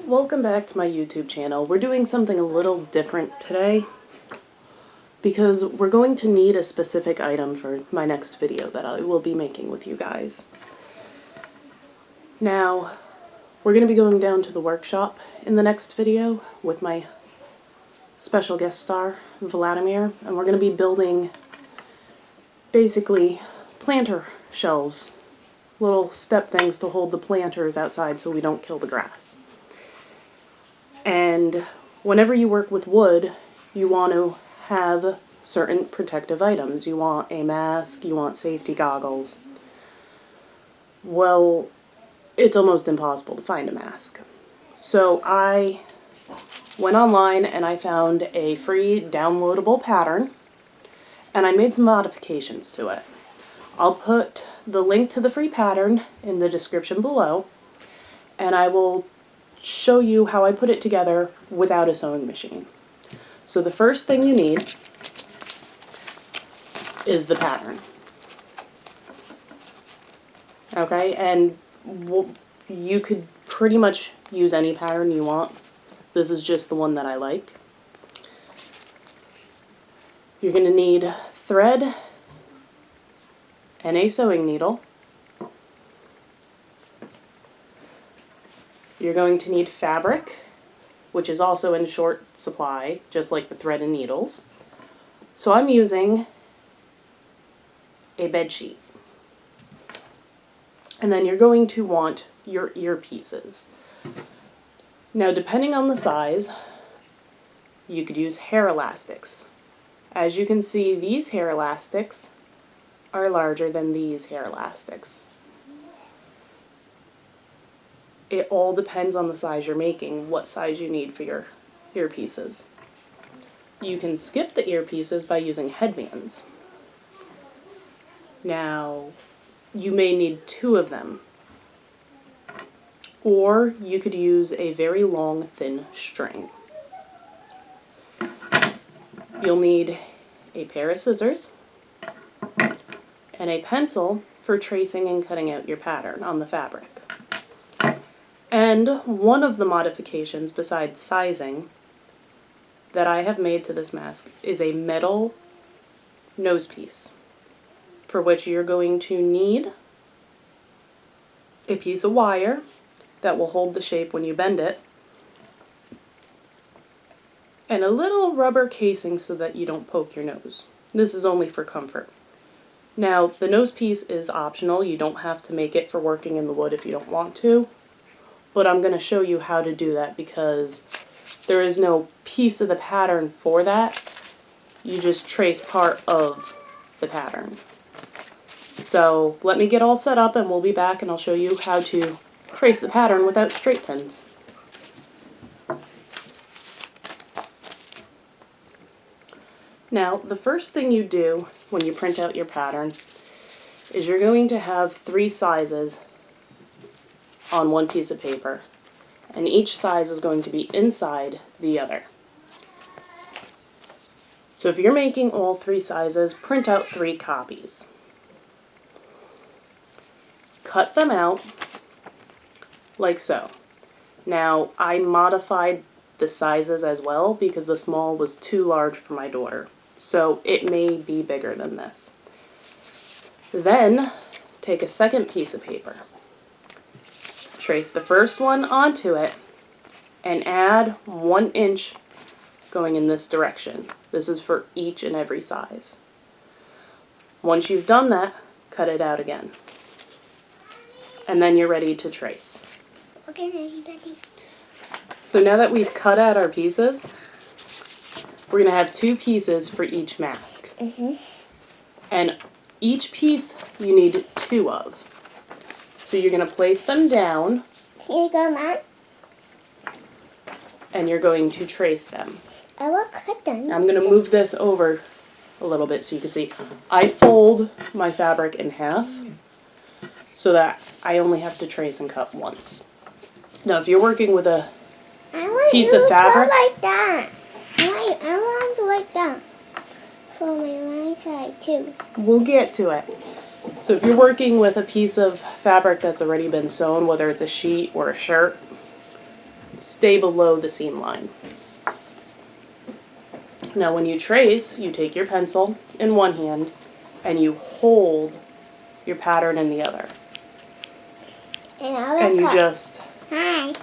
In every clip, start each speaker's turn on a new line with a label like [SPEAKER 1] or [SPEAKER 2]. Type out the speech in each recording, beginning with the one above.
[SPEAKER 1] Welcome back to my YouTube channel. We're doing something a little different today because we're going to need a specific item for my next video that I will be making with you guys. Now, we're going to be going down to the workshop in the next video with my special guest star, Vladimir, and we're going to be building basically planter shelves, little step things to hold the planters outside so we don't kill the grass. And whenever you work with wood, you want to have certain protective items. You want a mask, you want safety goggles. Well, it's almost impossible to find a mask. So I went online and I found a free downloadable pattern and I made some modifications to it. I'll put the link to the free pattern in the description below, and I will show you how I put it together without a sewing machine. So the first thing you need is the pattern. Okay, and you could pretty much use any pattern you want. This is just the one that I like. You're going to need thread and a sewing needle. You're going to need fabric, which is also in short supply, just like the thread and needles. So I'm using a bed sheet. And then you're going to want your earpieces. Now, depending on the size, you could use hair elastics. As you can see, these hair elastics are larger than these hair elastics. It all depends on the size you're making, what size you need for your earpieces. You can skip the earpieces by using headbands. Now, you may need 2 of them. Or you could use a very long, thin string. You'll need a pair of scissors and a pencil for tracing and cutting out your pattern on the fabric. And one of the modifications besides sizing that I have made to this mask is a metal nose piece, for which you're going to need a piece of wire that will hold the shape when you bend it, and a little rubber casing so that you don't poke your nose. This is only for comfort. Now, the nose piece is optional. You don't have to make it for working in the wood if you don't want to. But I'm going to show you how to do that because there is no piece of the pattern for that. You just trace part of the pattern. So let me get all set up and we'll be back and I'll show you how to trace the pattern without straight pins. Now, the first thing you do when you print out your pattern is you're going to have 3 sizes on one piece of paper, and each size is going to be inside the other. So if you're making all 3 sizes, print out 3 copies. Cut them out like so. Now, I modified the sizes as well because the small was too large for my daughter, so it may be bigger than this. Then, take a second piece of paper. Trace the first one onto it and add 1 inch going in this direction. This is for each and every size. Once you've done that, cut it out again. And then you're ready to trace.
[SPEAKER 2] Okay, Daddy.
[SPEAKER 1] So now that we've cut out our pieces, we're going to have 2 pieces for each mask. And each piece you need 2 of. So you're going to place them down.
[SPEAKER 2] Here you go, Mom.
[SPEAKER 1] And you're going to trace them.
[SPEAKER 2] I will cut them.
[SPEAKER 1] I'm going to move this over a little bit so you can see. I fold my fabric in half so that I only have to trace and cut once. Now, if you're working with a piece of fabric,
[SPEAKER 2] like that. I want to like that for my right side too.
[SPEAKER 1] We'll get to it. So if you're working with a piece of fabric that's already been sewn, whether it's a sheet or a shirt, stay below the seam line. Now when you trace, you take your pencil in one hand and you hold your pattern in the other.
[SPEAKER 2] And
[SPEAKER 1] you just
[SPEAKER 2] Hi.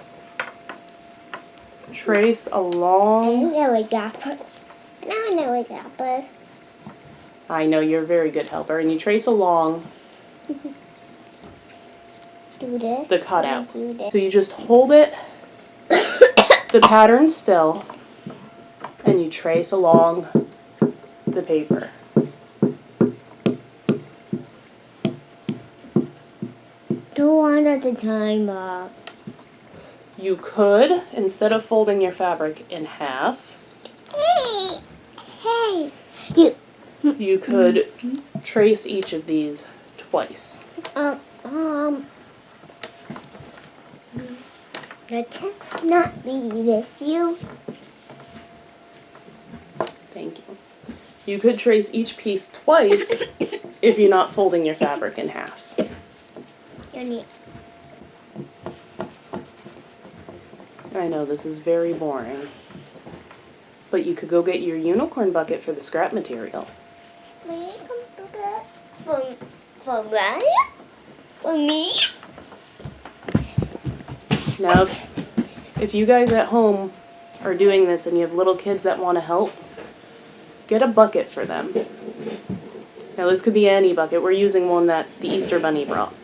[SPEAKER 1] trace along.
[SPEAKER 2] I know we got this. Now I know we got this.
[SPEAKER 1] I know you're a very good helper. And you trace along
[SPEAKER 2] Do this.
[SPEAKER 1] the cutout.
[SPEAKER 2] Do this.
[SPEAKER 1] So you just hold it, the pattern still, and you trace along the paper.
[SPEAKER 2] Do one at a time, Bob.
[SPEAKER 1] You could, instead of folding your fabric in half,
[SPEAKER 2] Hey.
[SPEAKER 1] you could trace each of these twice.
[SPEAKER 2] Let's not be this you.
[SPEAKER 1] Thank you. You could trace each piece twice if you're not folding your fabric in half.
[SPEAKER 2] You're neat.
[SPEAKER 1] I know this is very boring, but you could go get your unicorn bucket for the scrap material.
[SPEAKER 2] May I come to that? For Granny? For me?
[SPEAKER 1] Now, if you guys at home are doing this and you have little kids that want to help, get a bucket for them. Now, this could be any bucket. We're using one that the Easter Bunny brought.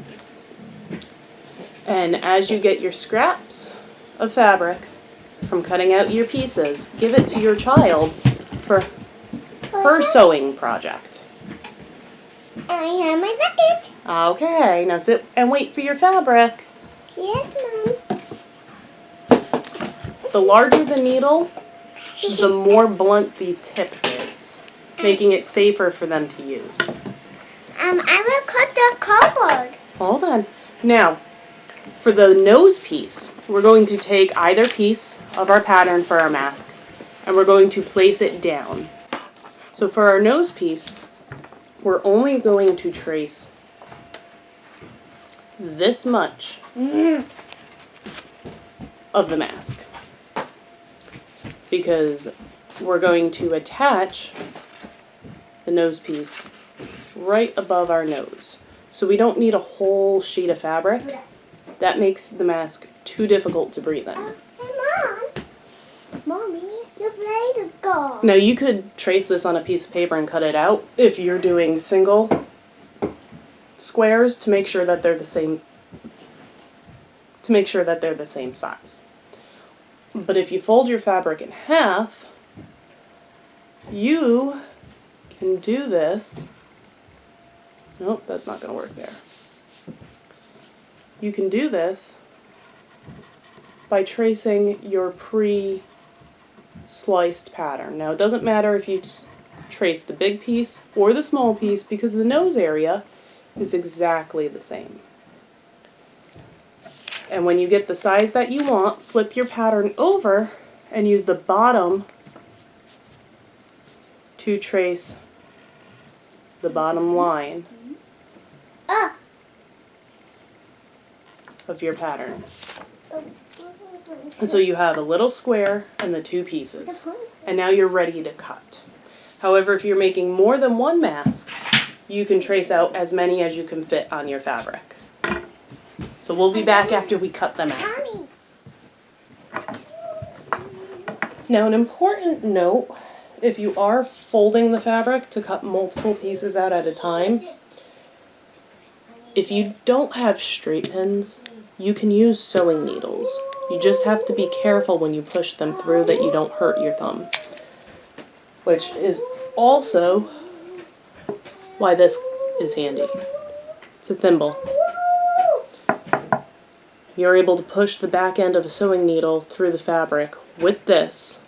[SPEAKER 1] And as you get your scraps of fabric from cutting out your pieces, give it to your child for her sewing project.
[SPEAKER 2] I have my bucket.
[SPEAKER 1] Okay, now sit and wait for your fabric.
[SPEAKER 2] Yes, Mom.
[SPEAKER 1] The larger the needle, the more blunt the tip is, making it safer for them to use.
[SPEAKER 2] I will cut the cardboard.
[SPEAKER 1] Hold on. Now, for the nose piece, we're going to take either piece of our pattern for our mask, and we're going to place it down. So for our nose piece, we're only going to trace this much of the mask, because we're going to attach the nose piece right above our nose. So we don't need a whole sheet of fabric. That makes the mask too difficult to breathe in.
[SPEAKER 2] Hey, Mom. Mommy, the blade is gone.
[SPEAKER 1] Now you could trace this on a piece of paper and cut it out if you're doing single squares to make sure that they're the same size. But if you fold your fabric in half, you can do this. Nope, that's not going to work there. You can do this by tracing your pre-sliced pattern. Now, it doesn't matter if you trace the big piece or the small piece because the nose area is exactly the same. And when you get the size that you want, flip your pattern over and use the bottom to trace the bottom line of your pattern. So you have a little square and the two pieces. And now you're ready to cut. However, if you're making more than one mask, you can trace out as many as you can fit on your fabric. So we'll be back after we cut them out.
[SPEAKER 2] Mommy.
[SPEAKER 1] Now, an important note, if you are folding the fabric to cut multiple pieces out at a time, if you don't have straight pins, you can use sewing needles. You just have to be careful when you push them through that you don't hurt your thumb. Which is also why this is handy. It's a thimble. You're able to push the back end of a sewing needle through the fabric with this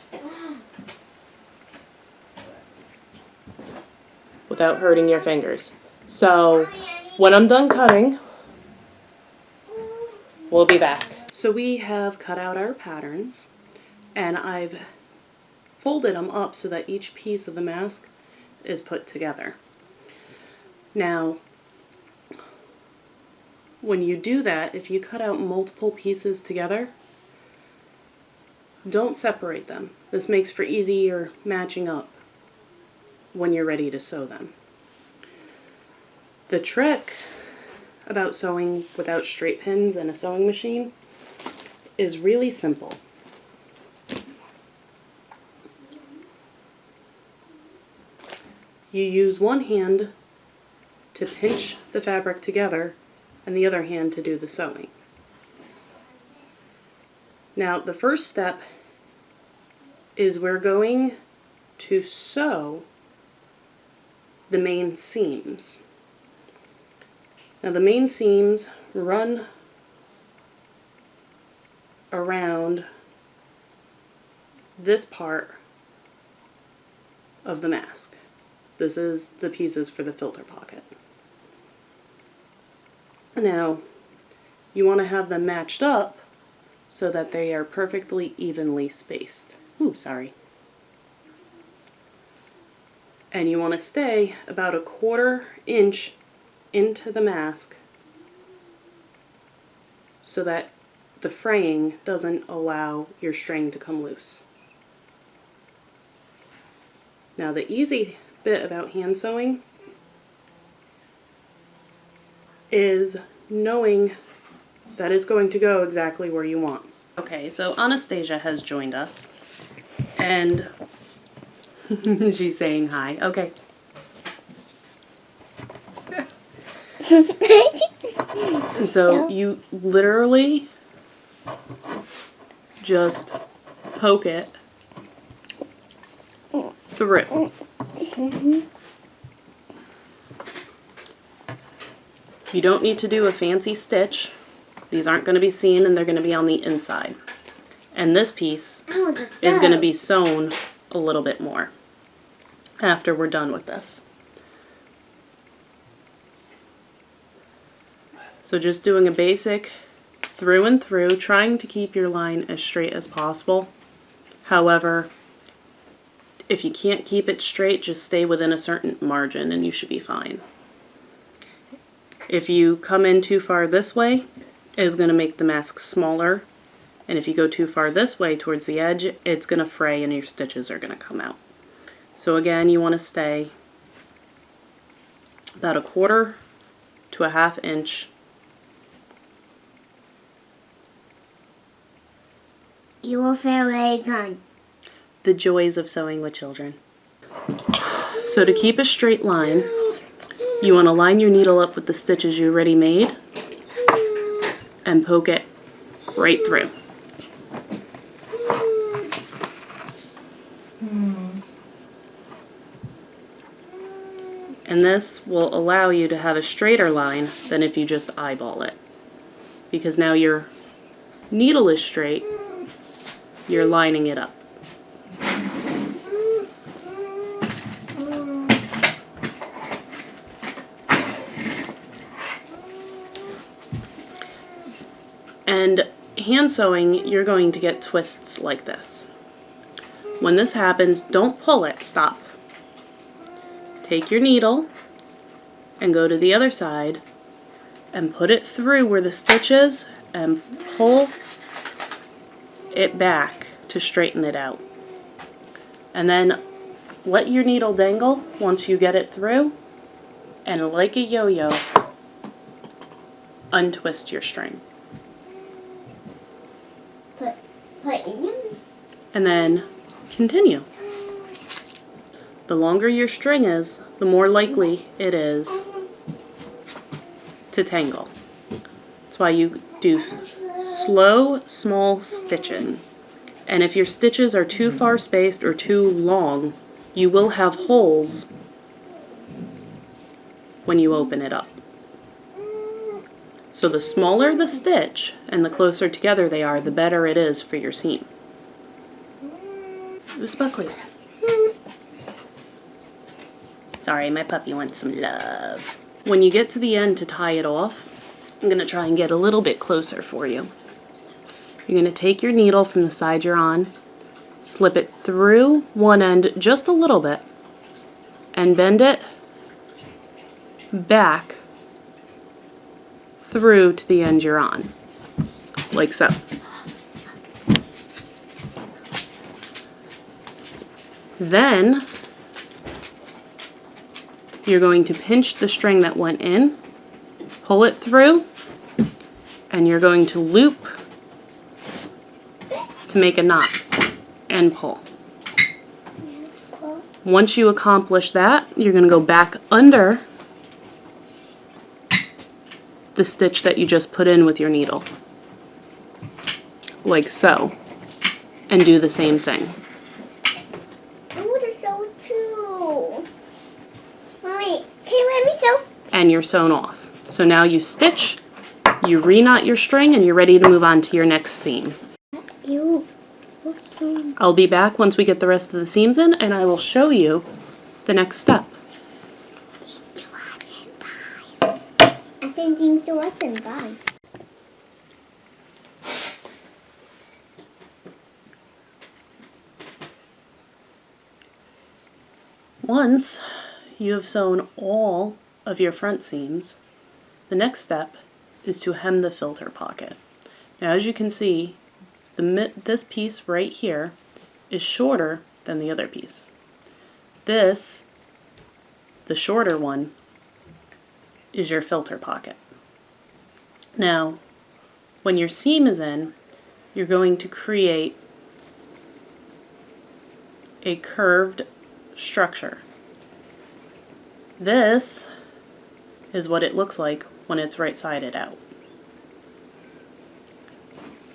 [SPEAKER 1] without hurting your fingers. So when I'm done cutting, we'll be back. So we have cut out our patterns, and I've folded them up so that each piece of the mask is put together. Now, when you do that, if you cut out multiple pieces together, don't separate them. This makes for easier matching up when you're ready to sew them. The trick about sewing without straight pins and a sewing machine is really simple. You use one hand to pinch the fabric together and the other hand to do the sewing. Now the first step is we're going to sew the main seams. Now the main seams run around this part of the mask. This is the pieces for the filter pocket. Now you want to have them matched up so that they are perfectly evenly spaced. Ooh, sorry. And you want to stay about 1/4 inch into the mask so that the fraying doesn't allow your string to come loose. Now the easy bit about hand sewing is knowing that it's going to go exactly where you want. Okay, so Anastasia has joined us and she's saying hi. Okay. And so you literally just poke it through. You don't need to do a fancy stitch. These aren't going to be seen and they're going to be on the inside. And this piece is going to be sewn a little bit more after we're done with this. So just doing a basic through and through, trying to keep your line as straight as possible. However, if you can't keep it straight, just stay within a certain margin and you should be fine. If you come in too far this way, it's going to make the mask smaller. And if you go too far this way towards the edge, it's going to fray and your stitches are going to come out. So again, you want to stay about 1/4 to 1/2 inch.
[SPEAKER 2] You will feel very good.
[SPEAKER 1] The joys of sewing with children. So to keep a straight line, you want to line your needle up with the stitches you already made and poke it right through. And this will allow you to have a straighter line than if you just eyeball it. Because now your needle is straight, you're lining it up. And hand sewing, you're going to get twists like this. When this happens, don't pull it, stop. Take your needle and go to the other side and put it through where the stitch is and pull it back to straighten it out. And then let your needle dangle once you get it through, and like a yo-yo, untwist your string.
[SPEAKER 2] Put in.
[SPEAKER 1] And then continue. The longer your string is, the more likely it is to tangle. That's why you do slow, small stitching. And if your stitches are too far spaced or too long, you will have holes when you open it up. So the smaller the stitch and the closer together they are, the better it is for your seam. Who's Buckley's? Sorry, my puppy wants some love. When you get to the end to tie it off, I'm going to try and get a little bit closer for you. You're going to take your needle from the side you're on, slip it through one end just a little bit, and bend it back through to the end you're on, like so. Then you're going to pinch the string that went in, pull it through, and you're going to loop to make a knot and pull. Once you accomplish that, you're going to go back under the stitch that you just put in with your needle, like so, and do the same thing.
[SPEAKER 2] I want to sew too. Mommy, can you let me sew?
[SPEAKER 1] And you're sewn off. So now you stitch, you re-knot your string, and you're ready to move on to your next seam.
[SPEAKER 2] You.
[SPEAKER 1] I'll be back once we get the rest of the seams in, and I will show you the next step.
[SPEAKER 2] I think things so I can buy.
[SPEAKER 1] Once you have sewn all of your front seams, the next step is to hem the filter pocket. Now, as you can see, this piece right here is shorter than the other piece. This, the shorter one, is your filter pocket. Now, when your seam is in, you're going to create a curved structure. This is what it looks like when it's right-sided out.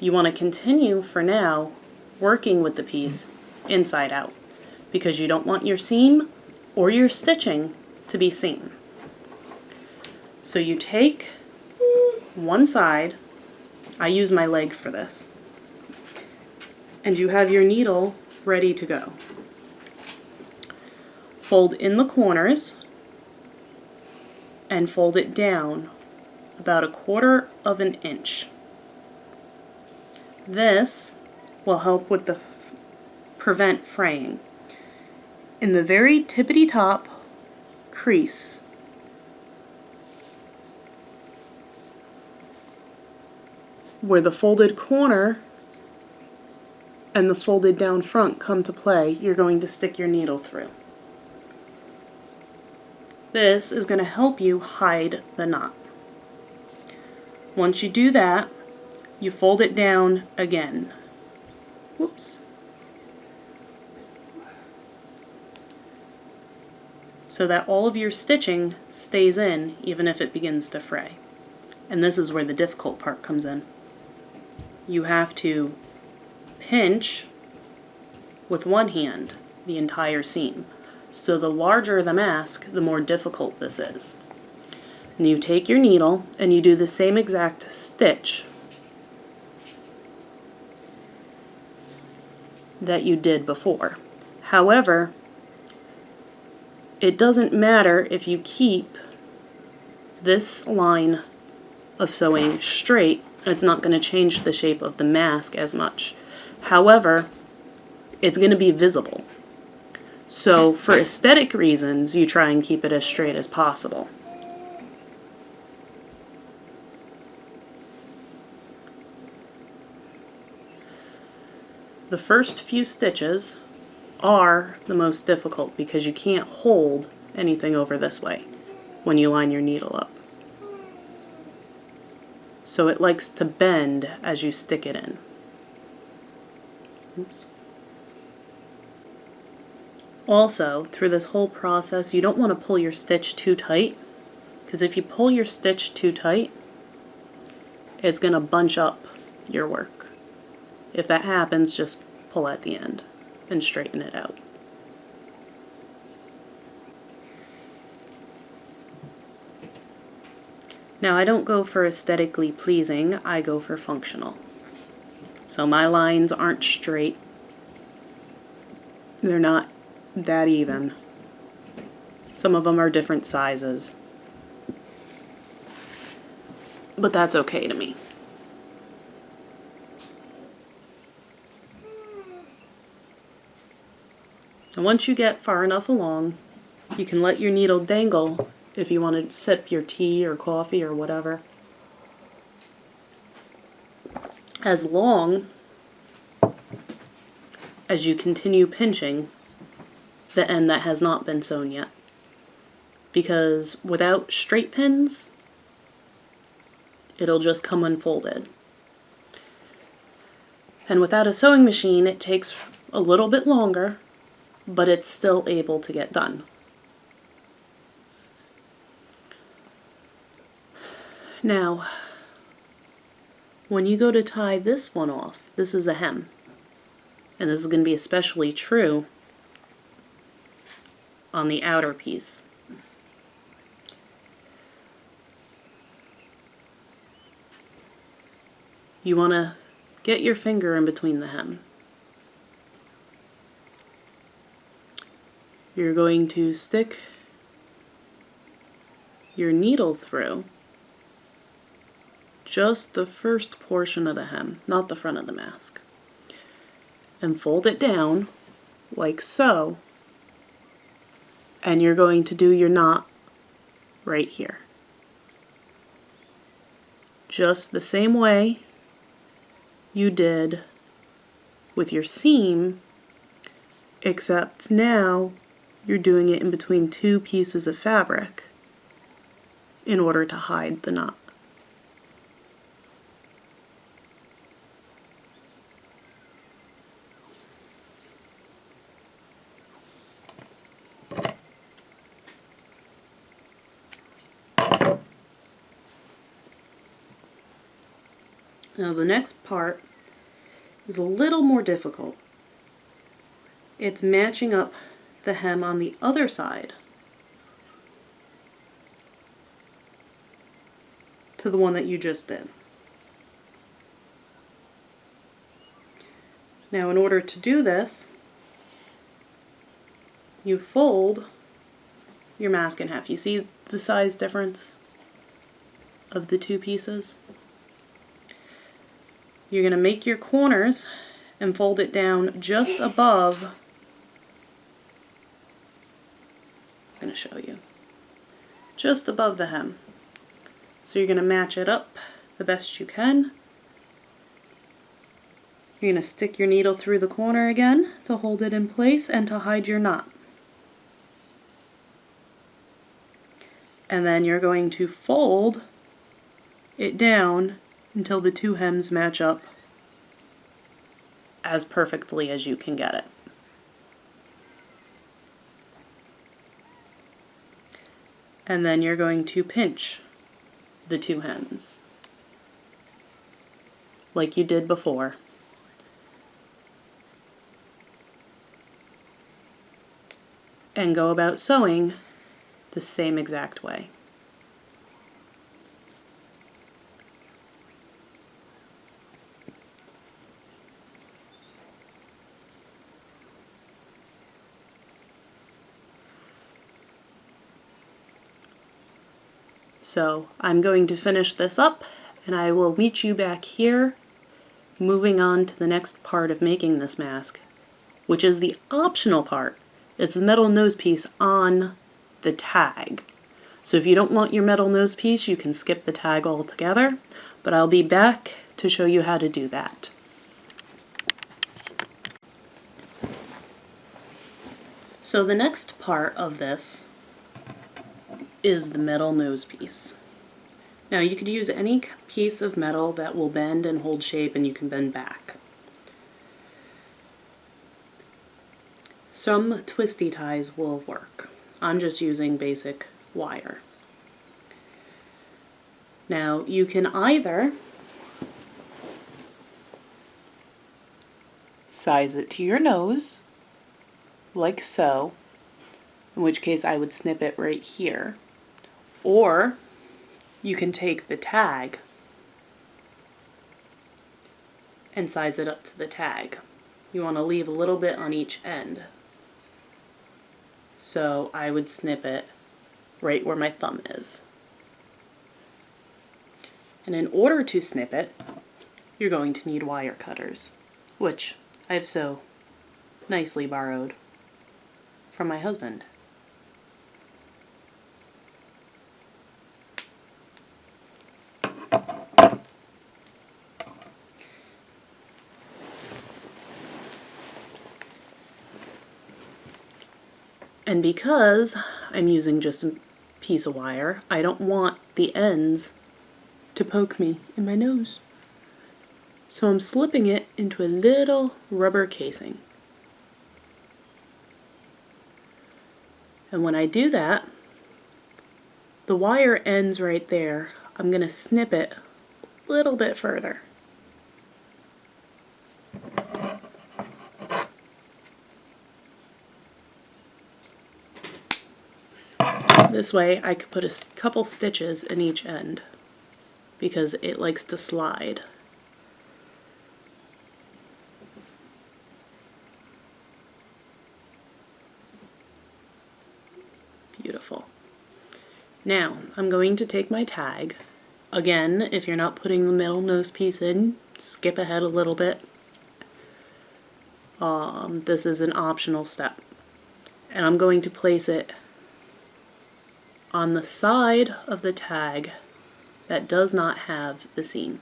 [SPEAKER 1] You want to continue, for now, working with the piece inside out, because you don't want your seam or your stitching to be seen. So you take one side, I use my leg for this, and you have your needle ready to go. Fold in the corners and fold it down about 1/4 of an inch. This will help with the prevent fraying. In the very tippity top crease, where the folded corner and the folded down front come to play, you're going to stick your needle through. This is going to help you hide the knot. Once you do that, you fold it down again. Whoops. So that all of your stitching stays in even if it begins to fray. And this is where the difficult part comes in. You have to pinch with one hand the entire seam. So the larger the mask, the more difficult this is. And you take your needle and you do the same exact stitch that you did before. However, it doesn't matter if you keep this line of sewing straight, it's not going to change the shape of the mask as much. However, it's going to be visible. So for aesthetic reasons, you try and keep it as straight as possible. The first few stitches are the most difficult because you can't hold anything over this way when you line your needle up. So it likes to bend as you stick it in. Oops. Also, through this whole process, you don't want to pull your stitch too tight, because if you pull your stitch too tight, it's going to bunch up your work. If that happens, just pull at the end and straighten it out. Now, I don't go for aesthetically pleasing, I go for functional. So my lines aren't straight. They're not that even. Some of them are different sizes. But that's okay to me. And once you get far enough along, you can let your needle dangle if you want to sip your tea or coffee or whatever. As long as you continue pinching the end that has not been sewn yet. Because without straight pins, it'll just come unfolded. And without a sewing machine, it takes a little bit longer, but it's still able to get done. Now, when you go to tie this one off, this is a hem. And this is going to be especially true on the outer piece. You want to get your finger in between the hem. You're going to stick your needle through just the first portion of the hem, not the front of the mask, and fold it down like so, and you're going to do your knot right here. Just the same way you did with your seam, except now you're doing it in between two pieces of fabric in order to hide the knot. Now the next part is a little more difficult. It's matching up the hem on the other side to the one that you just did. Now in order to do this, you fold your mask in half. You see the size difference of the two pieces? You're going to make your corners and fold it down just above. I'm going to show you. Just above the hem. So you're going to match it up the best you can. You're going to stick your needle through the corner again to hold it in place and to hide your knot. And then you're going to fold it down until the two hems match up as perfectly as you can get it. And then you're going to pinch the two hems like you did before. And go about sewing the same exact way. So I'm going to finish this up and I will meet you back here moving on to the next part of making this mask, which is the optional part. It's the metal nose piece on the tag. So if you don't want your metal nose piece, you can skip the tag altogether, but I'll be back to show you how to do that. So the next part of this is the metal nose piece. Now you could use any piece of metal that will bend and hold shape, and you can bend back. Some twisty ties will work. I'm just using basic wire. Now you can either size it to your nose, like so, in which case I would snip it right here. Or you can take the tag and size it up to the tag. You want to leave a little bit on each end. So I would snip it right where my thumb is. And in order to snip it, you're going to need wire cutters, which I've so nicely borrowed from my husband. And because I'm using just a piece of wire, I don't want the ends to poke me in my nose. So I'm slipping it into a little rubber casing. And when I do that, the wire ends right there. I'm going to snip it a little bit further. This way I could put a couple stitches in each end because it likes to slide. Beautiful. Now I'm going to take my tag. Again, if you're not putting the middle nose piece in, skip ahead a little bit. This is an optional step. And I'm going to place it on the side of the tag that does not have the seam.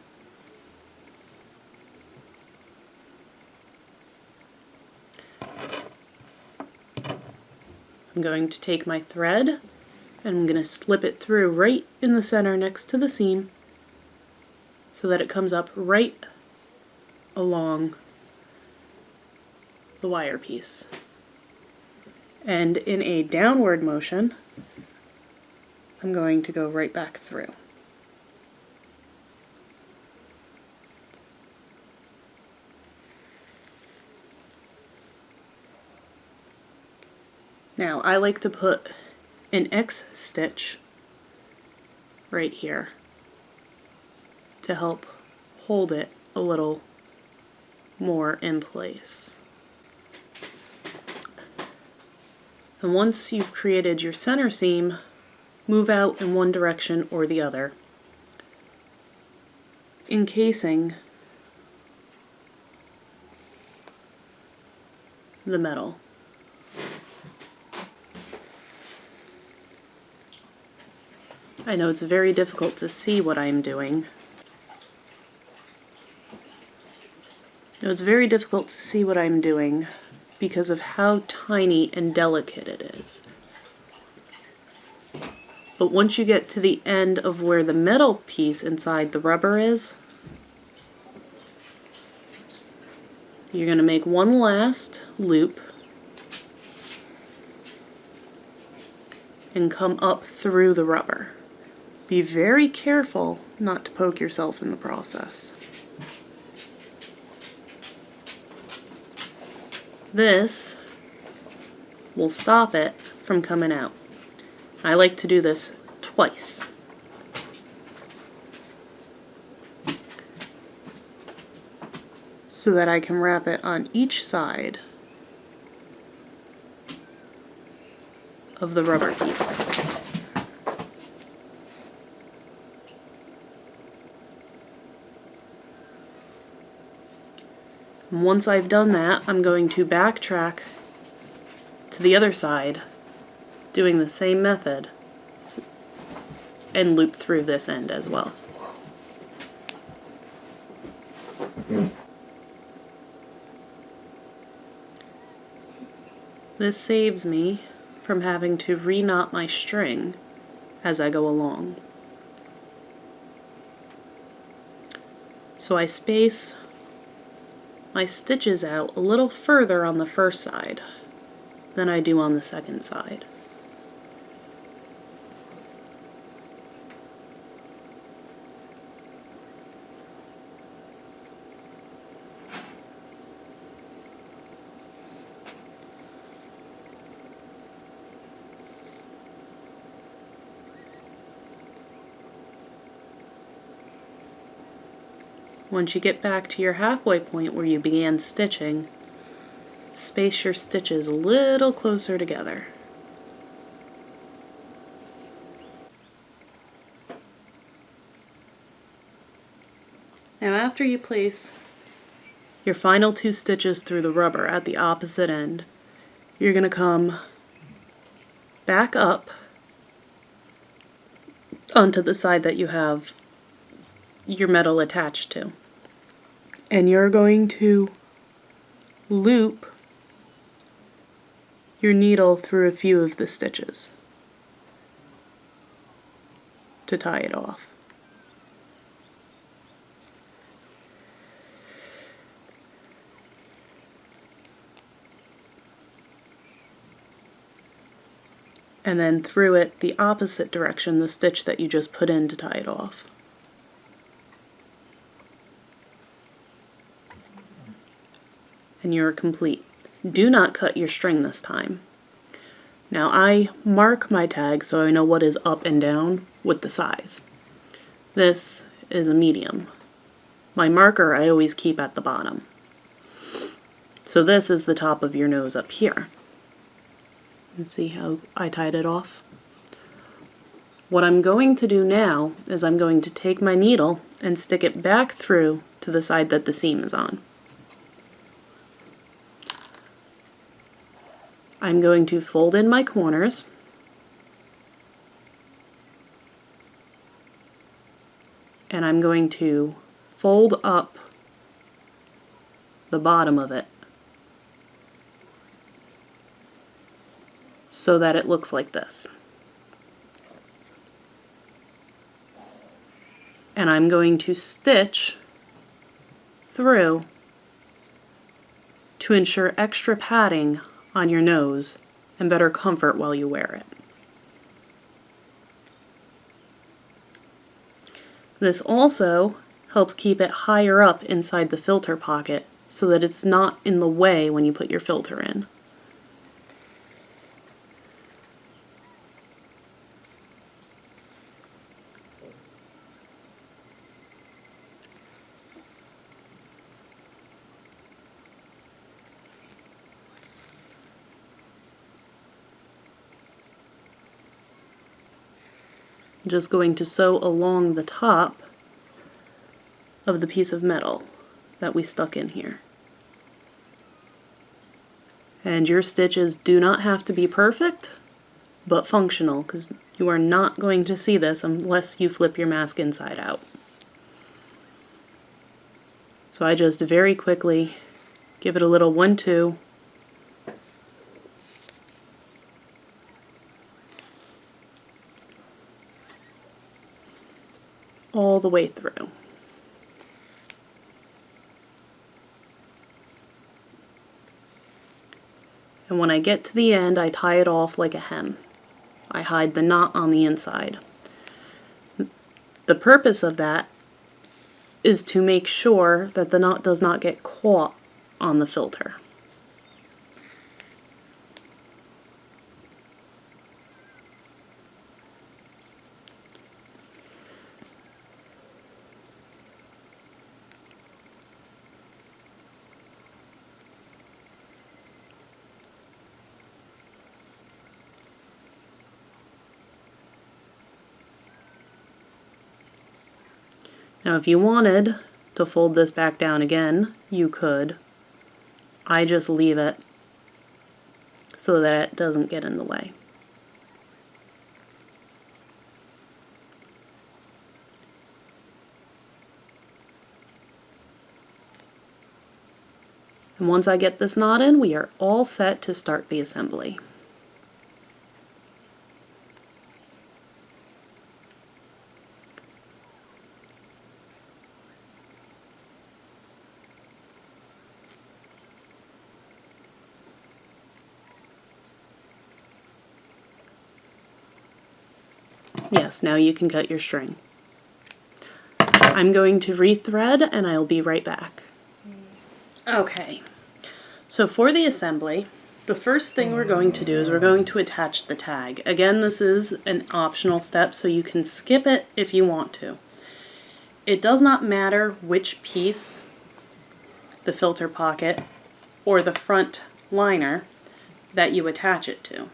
[SPEAKER 1] I'm going to take my thread and I'm going to slip it through right in the center next to the seam so that it comes up right along the wire piece. And in a downward motion, I'm going to go right back through. Now I like to put an X stitch right here to help hold it a little more in place. And once you've created your center seam, move out in one direction or the other, encasing the metal. I know it's very difficult to see what I'm doing. Because of how tiny and delicate it is. But once you get to the end of where the metal piece inside the rubber is, you're going to make one last loop and come up through the rubber. Be very careful not to poke yourself in the process. This will stop it from coming out. I like to do this twice. So that I can wrap it on each side of the rubber piece. And once I've done that, I'm going to backtrack to the other side, doing the same method, and loop through this end as well. This saves me from having to re-knot my string as I go along. So I space my stitches out a little further on the first side than I do on the second side. Once you get back to your halfway point where you began stitching, space your stitches a little closer together. Now after you place your final 2 stitches through the rubber at the opposite end, you're going to come back up onto the side that you have your metal attached to. And you're going to loop your needle through a few of the stitches to tie it off. And then through it the opposite direction, the stitch that you just put in to tie it off. And you're complete. Do not cut your string this time. Now I mark my tag so I know what is up and down with the size. This is a medium. My marker I always keep at the bottom. So this is the top of your nose up here. And see how I tied it off? What I'm going to do now is I'm going to take my needle and stick it back through to the side that the seam is on. I'm going to fold in my corners and I'm going to fold up the bottom of it so that it looks like this. And I'm going to stitch through to ensure extra padding on your nose and better comfort while you wear it. This also helps keep it higher up inside the filter pocket so that it's not in the way when you put your filter in. Just going to sew along the top of the piece of metal that we stuck in here. And your stitches do not have to be perfect, but functional, because you are not going to see this unless you flip your mask inside out. So I just very quickly give it a little 1-2. All the way through. And when I get to the end, I tie it off like a hem. I hide the knot on the inside. The purpose of that is to make sure that the knot does not get caught on the filter. Now if you wanted to fold this back down again, you could. I just leave it so that it doesn't get in the way. And once I get this knot in, we are all set to start the assembly. Yes, now you can cut your string. I'm going to rethread and I'll be right back. Okay, so for the assembly, the first thing we're going to do is we're going to attach the tag. Again, this is an optional step, so you can skip it if you want to. It does not matter which piece, the filter pocket or the front liner, that you attach it to.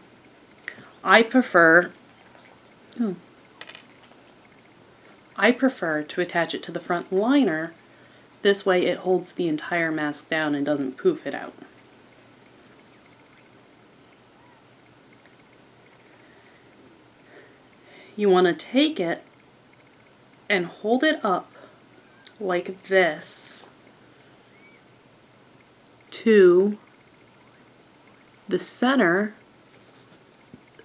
[SPEAKER 1] I prefer to attach it to the front liner. This way it holds the entire mask down and doesn't poof it out. You want to take it and hold it up like this to the center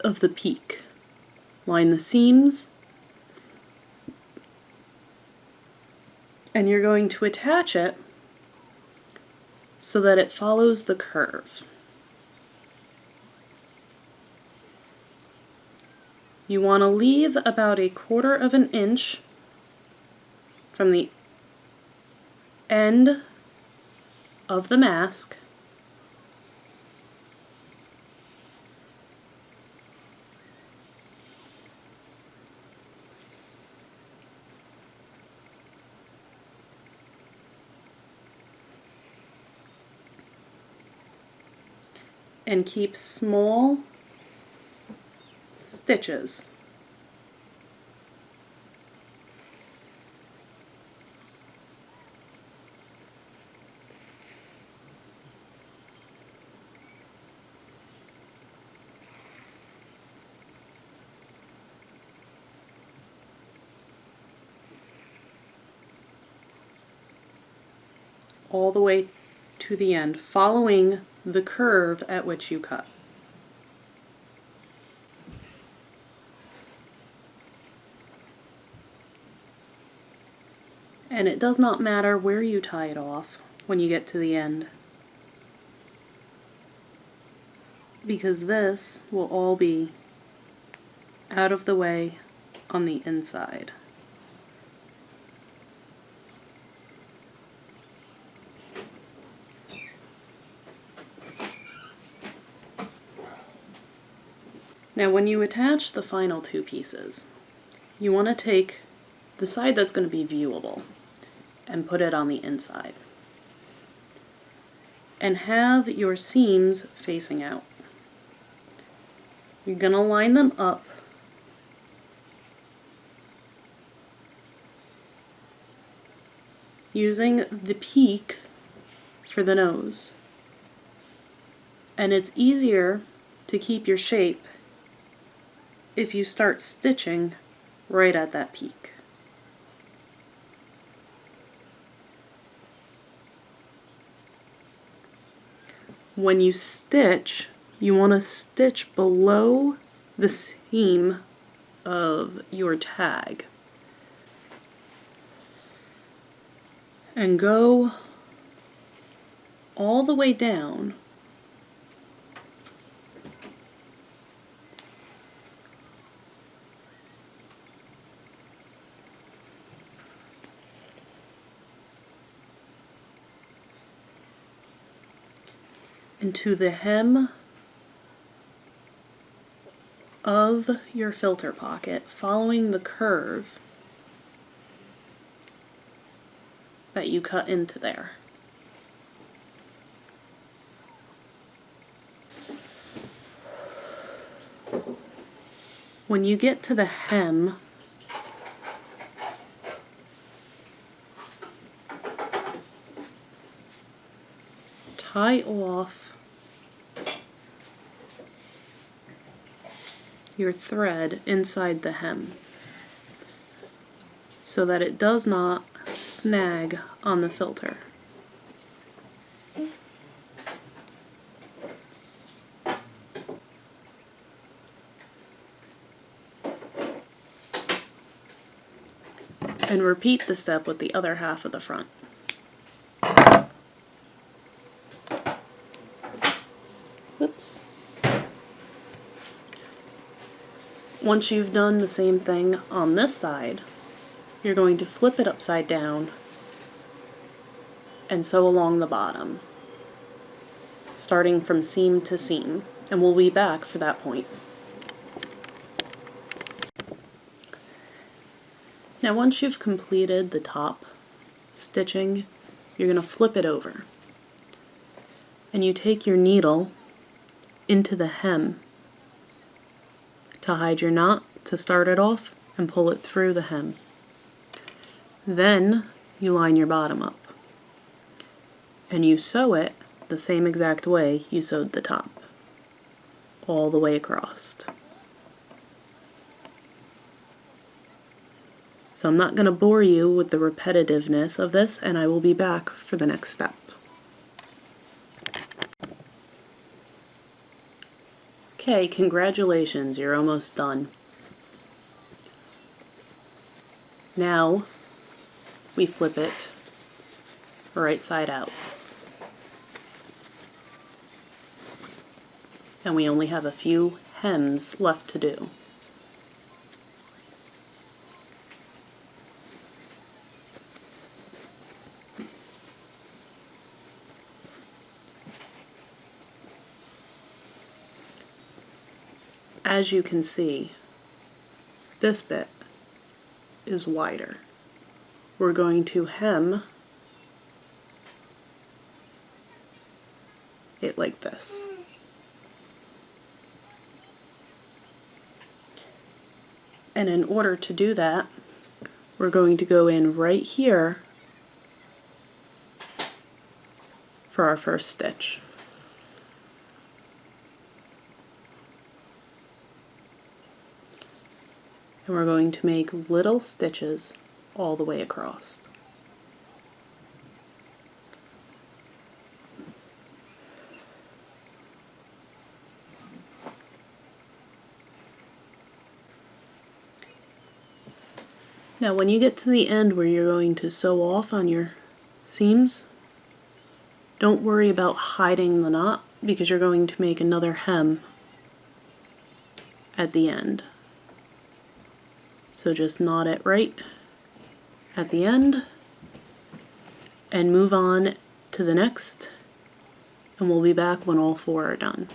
[SPEAKER 1] of the peak. Line the seams, and you're going to attach it so that it follows the curve. You want to leave about 1/4 of an inch from the end of the mask and keep small stitches. All the way to the end, following the curve at which you cut. And it does not matter where you tie it off when you get to the end, because this will all be out of the way on the inside. Now when you attach the final 2 pieces, you want to take the side that's going to be viewable and put it on the inside. And have your seams facing out. You're going to line them up using the peak for the nose. And it's easier to keep your shape if you start stitching right at that peak. When you stitch, you want to stitch below the seam of your tag and go all the way down into the hem of your filter pocket, following the curve that you cut into there. When you get to the hem, tie off your thread inside the hem so that it does not snag on the filter. And repeat the step with the other half of the front. Oops. Once you've done the same thing on this side, you're going to flip it upside down and sew along the bottom, starting from seam to seam, and we'll be back for that point. Now once you've completed the top stitching, you're going to flip it over, and you take your needle into the hem to hide your knot, to start it off, and pull it through the hem. Then you line your bottom up, and you sew it the same exact way you sewed the top, all the way across. So I'm not going to bore you with the repetitiveness of this, and I will be back for the next step. Okay, congratulations, you're almost done. Now we flip it right side out. And we only have a few hems left to do. As you can see, this bit is wider. We're going to hem it like this. And in order to do that, we're going to go in right here for our first stitch. And we're going to make little stitches all the way across. Now when you get to the end where you're going to sew off on your seams, don't worry about hiding the knot because you're going to make another hem at the end. So just knot it right at the end and move on to the next, and we'll be back when all 4 are done.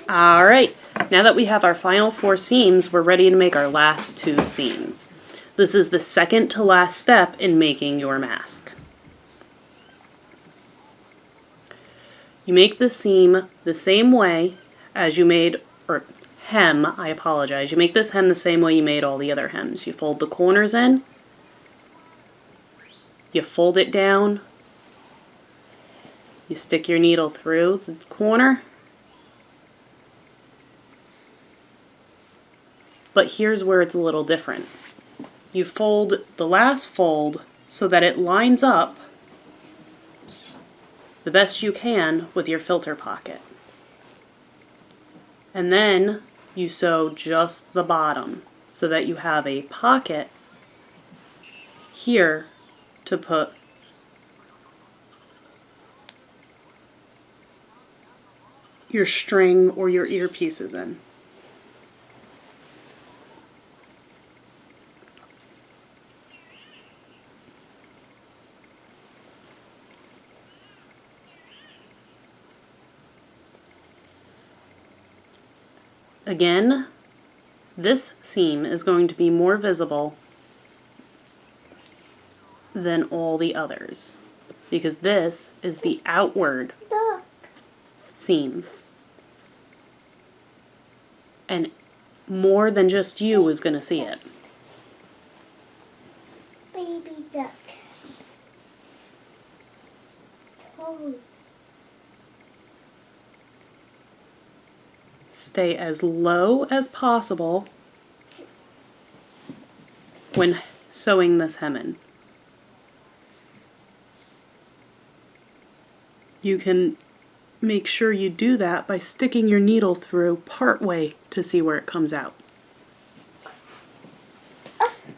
[SPEAKER 1] Alright, now that we have our final 4 seams, we're ready to make our last 2 seams. This is the second to last step in making your mask. You make the seam the same way as you made, or hem, I apologize. You make this hem the same way you made all the other hems. You fold the corners in, you fold it down, you stick your needle through the corner, but here's where it's a little different. You fold the last fold so that it lines up the best you can with your filter pocket. And then you sew just the bottom so that you have a pocket here to put your string or your earpieces in. Again, this seam is going to be more visible than all the others because this is the outward seam. And more than just you is going to see it.
[SPEAKER 2] Baby duck. Toad.
[SPEAKER 1] Stay as low as possible when sewing this hem in. You can make sure you do that by sticking your needle through part way to see where it comes out.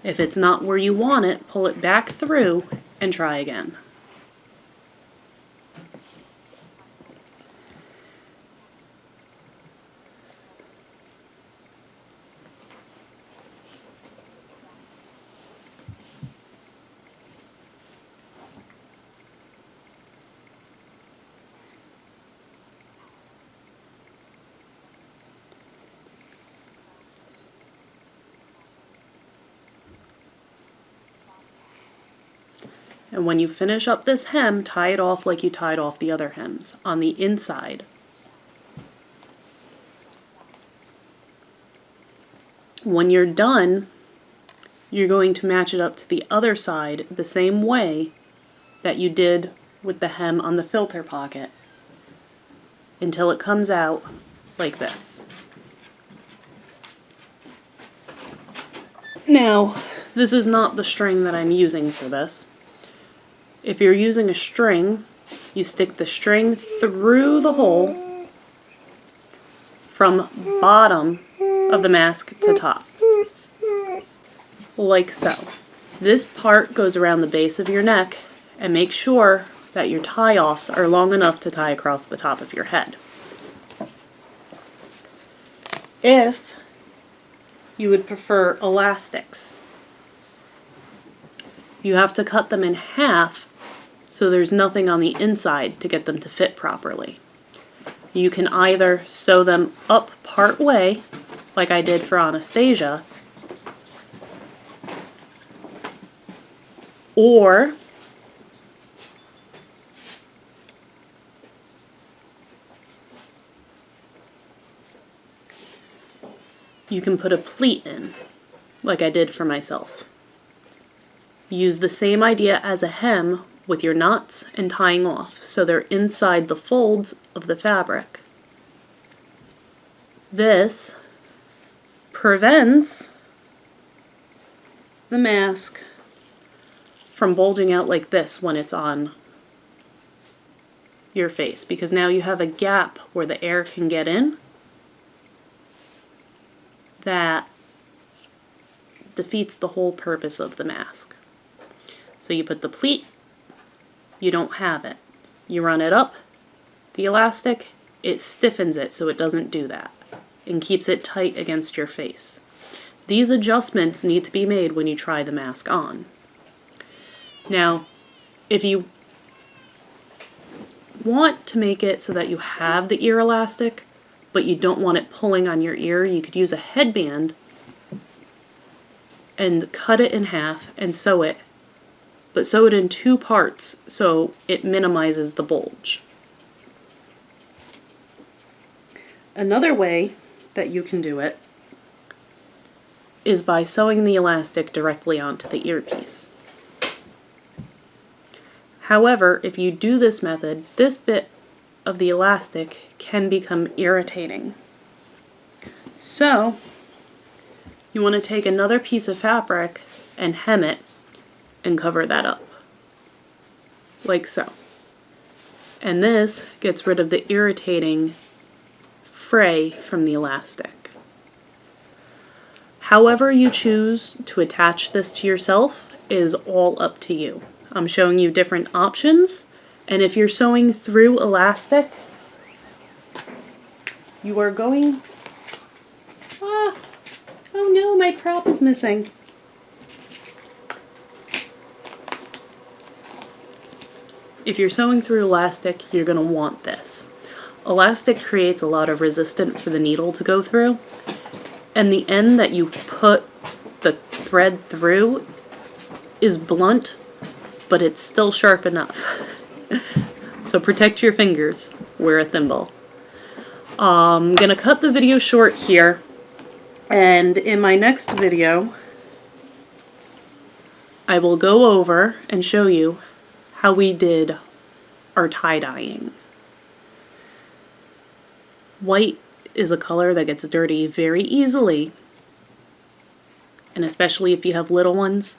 [SPEAKER 1] If it's not where you want it, pull it back through and try again. And when you finish up this hem, tie it off like you tied off the other hems on the inside. When you're done, you're going to match it up to the other side the same way that you did with the hem on the filter pocket until it comes out like this. Now, this is not the string that I'm using for this. If you're using a string, You stick the string through the hole from bottom of the mask to top, like so. This part goes around the base of your neck, and make sure that your tie-offs are long enough to tie across the top of your head. If you would prefer elastics, you have to cut them in half so there's nothing on the inside to get them to fit properly. You can either sew them up part way, like I did for Anastasia, or you can put a pleat in, like I did for myself. Use the same idea as a hem with your knots and tying off, so they're inside the folds of the fabric. This prevents the mask from bulging out like this when it's on your face, because now you have a gap where the air can get in that defeats the whole purpose of the mask. So you put the pleat, you don't have it. You run it up the elastic, it stiffens it so it doesn't do that and keeps it tight against your face. These adjustments need to be made when you try the mask on. Now, if you want to make it so that you have the ear elastic, but you don't want it pulling on your ear, you could use a headband and cut it in half and sew it, but sew it in 2 parts so it minimizes the bulge. Another way that you can do it is by sewing the elastic directly onto the earpiece. However, if you do this method, this bit of the elastic can become irritating. So, you want to take another piece of fabric and hem it and cover that up, like so. And this gets rid of the irritating fray from the elastic. However you choose to attach this to yourself is all up to you. I'm showing you different options, and if you're sewing through elastic, you are going... oh no, my prop is missing. If you're sewing through elastic, you're going to want this. Elastic creates a lot of resistance for the needle to go through, and the end that you put the thread through is blunt, but it's still sharp enough. So protect your fingers, wear a thimble. I'm gonna cut the video short here, and in my next video I will go over and show you how we did our tie-dyeing. White is a color that gets dirty very easily, and especially if you have little ones,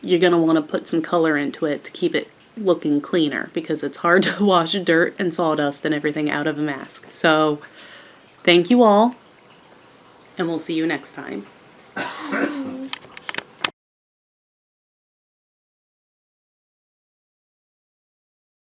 [SPEAKER 1] you're going to want to put some color into it to keep it looking cleaner, because it's hard to wash dirt and sawdust and everything out of a mask. So, thank you all, and we'll see you next time.